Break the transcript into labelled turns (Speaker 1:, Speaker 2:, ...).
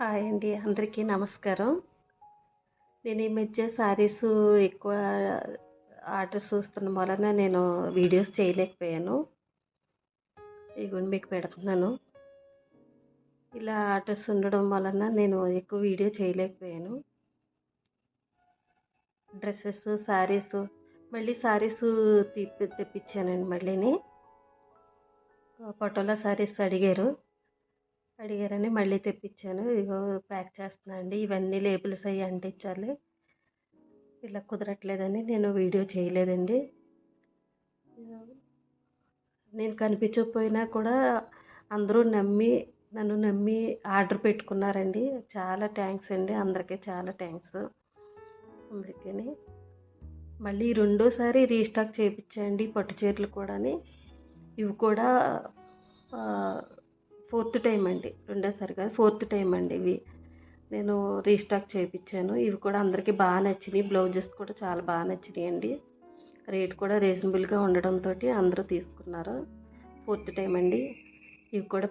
Speaker 1: Hi అండి, అందరికీ నమస్కారం. నేను ఈ మధ్య శారీస్ ఎక్కువ ఆర్డర్స్ చూస్తున్న వలన నేను వీడియోస్ చేయలేకపోయాను. ఇదిగోండి మీకు పెడుతున్నాను. ఇలా ఆర్డర్స్ ఉండడం వలన నేను ఎక్కువ వీడియో చేయలేకపోయాను. డ్రెస్సెస్, శారీస్, మళ్ళీ శారీస్ తెప్పించానండి. మళ్ళీని పటోలా శారీస్ అడిగారని మళ్ళీ తెప్పించాను. ఇగో ప్యాక్ చేస్తున్నా అండి. ఇవన్నీ లేబుల్స్ అవి అంటించాలి. ఇలా కుదరట్లేదని నేను వీడియో చేయలేదండి. నేను కనిపించకపోయినా కూడా అందరూ నన్ను నమ్మి ఆర్డర్ పెట్టుకున్నారండి. చాలా థ్యాంక్స్ అండి, అందరికీ చాలా థ్యాంక్స్. అందుకని మళ్ళీ రెండోసారి రీస్టాక్ చేయించండి పట్టు చీరలు కూడా. ఇవి కూడా 4th టైం అండి, రెండోసారి కాదు 4th టైం అండి. ఇవి నేను రీస్టాక్ చేయించాను. ఇవి కూడా అందరికీ బాగా నచ్చినాయి. బ్లౌజెస్ కూడా చాలా బాగా నచ్చినాయి అండి. రేట్ కూడా రీజనబుల్గా ఉండడంతో అందరూ తీసుకున్నారు. 4th టైం అండి. ఇవి కూడా